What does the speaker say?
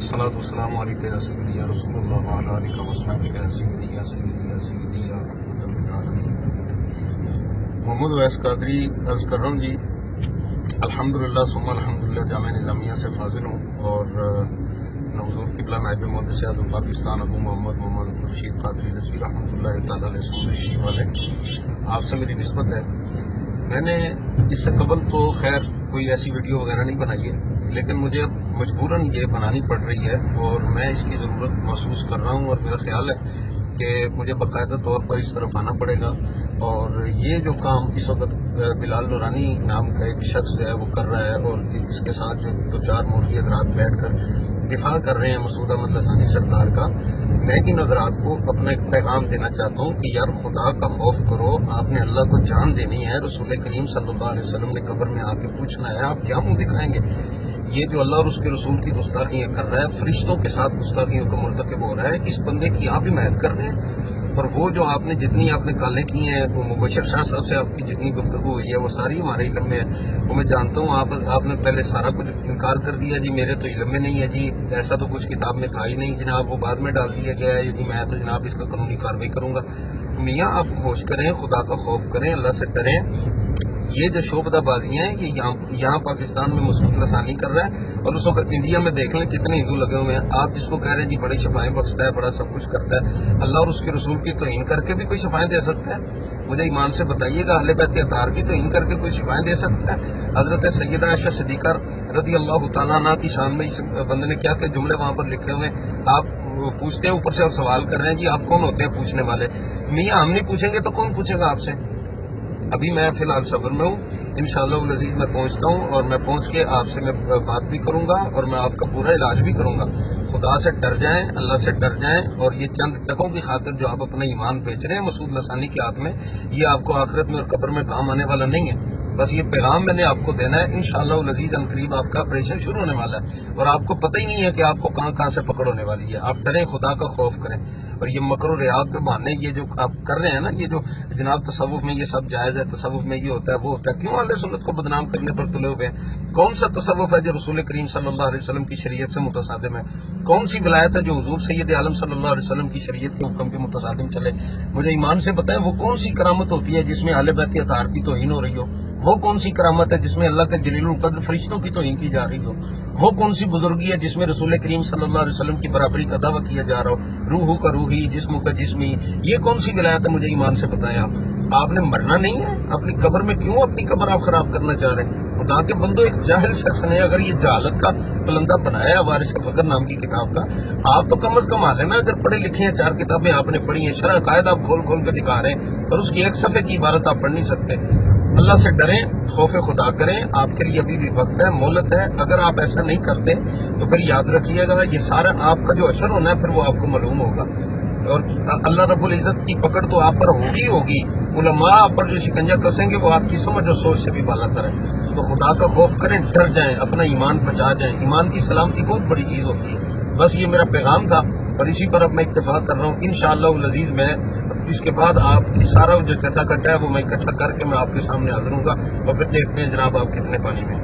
الصلاة والسلام علیکم یا سیدی یا رسول اللہ وعلی آلہ وصحبہ یا سیدی یا سیدی یا سیدی یا رب العالمین۔ محمد ویس قادری عرض کر رہا ہوں جی، الحمدللہ ثم الحمدللہ جامعہ نظامیہ سے فاضل ہوں، اور حضور قبلہ نائب محدث اعظم پاکستان ابو محمد رشید قادری رضوی رحمۃ اللہ تعالیٰ علیہ سنت شیعہ والے، آپ سے میری نسبت ہے۔ میں نے اس سے قبل تو خیر کوئی ایسی ویڈیو وغیرہ نہیں بنائی ہے، لیکن مجھے اب مجبوراً یہ بنانی پڑ رہی ہے اور میں اس کی ضرورت محسوس کر رہا ہوں، اور میرا خیال ہے کہ مجھے باقاعدہ طور پر اس طرف آنا پڑے گا۔ اور یہ جو کام اس وقت بلال نورانی نام کا ایک شخص جو ہے وہ کر رہا ہے، اور اس کے ساتھ جو دو چار مولوی حضرات بیٹھ کر دفاع کر رہے ہیں مسعود احمد لسانی سرکار کا، میں ان حضرات کو اپنا ایک پیغام دینا چاہتا ہوں کہ یار خدا کا خوف کرو، آپ نے اللہ کو جان دینی ہے۔ رسول کریم صلی اللہ علیہ وسلم نے قبر میں آ کے پوچھنا ہے، آپ کیا منہ دکھائیں گے؟ یہ جو اللہ اور اس کے رسول کی گستاخیاں کر رہا ہے، فرشتوں کے ساتھ گستاخیوں کا مرتکب ہو رہا ہے، اس بندے کی آپ حمایت کر رہے ہیں۔ اور وہ جو جتنی آپ نے کالیں کی ہیں، وہ مبشر شاہ صاحب سے آپ کی جتنی گفتگو ہوئی ہے وہ ساری ہمارے علم میں ہے، وہ میں جانتا ہوں۔ آپ نے پہلے سارا کچھ انکار کر دیا جی، میرے تو علم میں نہیں ہے جی، ایسا تو کچھ کتاب میں تھا ہی نہیں جناب، وہ بعد میں ڈال دیا گیا ہے جی، میں تو جناب اس کا قانونی کارروائی کروں گا۔ میاں آپ ہوش کریں، خدا کا خوف کریں، اللہ سے ڈریں۔ یہ جو شعبدہ بازیاں ہیں یہ یہاں پاکستان میں مسعود لسانی کر رہا ہے، اور اس وقت انڈیا میں دیکھ لیں کتنے ہندو لگے ہوئے ہیں۔ آپ جس کو کہہ رہے ہیں جی بڑی شفائیں بخشتا ہے، بڑا سب کچھ کرتا ہے، اللہ اور اس کے رسول کی توہین کر کے بھی کوئی شفائیں دے سکتا ہے؟ مجھے ایمان سے بتائیے گا، اہل بیت اطہار کی توہین کر کے کوئی شفائیں دے سکتا ہے؟ حضرت سیدہ عائشہ صدیقہ رضی اللہ تعالیٰ عنہ کی شان میں اس بندے نے کیا کہ جملے وہاں پر لکھے ہوئے ہیں، آپ پوچھتے ہیں اوپر سے اور سوال کر رہے ہیں جی آپ کون ہوتے ہیں پوچھنے والے؟ میاں ہم نہیں پوچھیں گے تو کون پوچھے گا آپ سے؟ ابھی میں فی الحال سفر میں ہوں، انشاءاللہ العزیز میں پہنچتا ہوں، اور میں پہنچ کے آپ سے میں بات بھی کروں گا، اور میں آپ کا پورا علاج بھی کروں گا۔ خدا سے ڈر جائیں، اللہ سے ڈر جائیں، اور یہ چند ٹکوں کی خاطر جو آپ اپنا ایمان بیچ رہے ہیں مسعود لسانی کے ہاتھ میں، یہ آپ کو آخرت میں اور قبر میں کام آنے والا نہیں ہے۔ بس یہ پیغام میں نے آپ کو دینا ہے، انشاءاللہ العزیز عنقریب آپ کا آپریشن شروع ہونے والا ہے، اور آپ کو پتہ ہی نہیں ہے کہ آپ کو کہاں سے پکڑ ہونے والی ہے۔ آپ ڈریں، خدا کا خوف کریں، اور یہ مکر و ریاض پہ بہانے یہ جو آپ کر رہے ہیں نا، یہ جو جناب تصوف میں یہ سب جائز ہے، تصوف میں یہ ہوتا ہے وہ ہوتا ہے، کیوں اہل سنت کو بدنام کرنے پر تلے ہوئے ہیں؟ کون سا تصوف ہے جو رسول کریم صلی اللہ علیہ وسلم کی شریعت سے متصادم ہے؟ کون سی ولایت ہے جو حضور سید عالم صلی اللہ علیہ وسلم کی شریعت کے حکم کے متصادم چلے؟ مجھے ایمان سے بتائیں، وہ کون سی کرامت ہوتی ہے جس میں اہل بیت اطہار کی توہین ہو رہی ہو؟ وہ کون سی کرامت ہے جس میں اللہ کے جلیل القدر فرشتوں کی توہین کی جا رہی ہو؟ وہ کون سی بزرگی ہے جس میں رسول کریم صلی اللہ علیہ وسلم کی برابری کا دعویٰ کیا جا رہا ہو؟ روح کا روحی، جسم کا جسمی، یہ کون سی ولایت ہے؟ مجھے ایمان سے بتائیں، آپ نے مرنا نہیں ہے، اپنی قبر میں کیوں اپنی قبر آپ خراب کرنا چاہ رہے ہیں؟ خدا کے بندو، ایک جاہل شخص نے اگر یہ جہالت کا پلندہ بنایا ہے وارث فقر نام کی کتاب کا، آپ تو کم از کم عالم ہیں، اگر پڑھے لکھے ہیں، 4 کتابیں آپ نے پڑھی ہیں، شرح قائد آپ کھول کھول کے دکھا رہے ہیں، اور اس کی ایک صفحے کی عبارت آپ پڑھ نہیں سکتے۔ اللہ سے ڈریں، خوف خدا کریں، آپ کے لیے ابھی بھی وقت ہے، مہلت ہے۔ اگر آپ ایسا نہیں کرتے تو پھر یاد رکھیے گا یہ سارا آپ کا جو اثر ہونا ہے پھر وہ آپ کو معلوم ہوگا، اور اللہ رب العزت کی پکڑ تو آپ پر ہوگی۔ علماء آپ پر جو شکنجہ کسیں گے وہ آپ کی سمجھ اور سوچ سے بھی بالا تر ہے۔ تو خدا کا خوف کریں، ڈر جائیں، اپنا ایمان بچا جائیں۔ ایمان کی سلامتی بہت بڑی چیز ہوتی ہے۔ بس یہ میرا پیغام تھا، اور اسی پر اب میں اتفاق کر رہا ہوں۔ انشاءاللہ العزیز میں اس کے بعد آپ کی سارا جو چٹا کٹا ہے وہ میں اکٹھا کر کے میں آپ کے سامنے حاضر ہوں گا، اور پھر دیکھتے ہیں جناب آپ کتنے پانی میں۔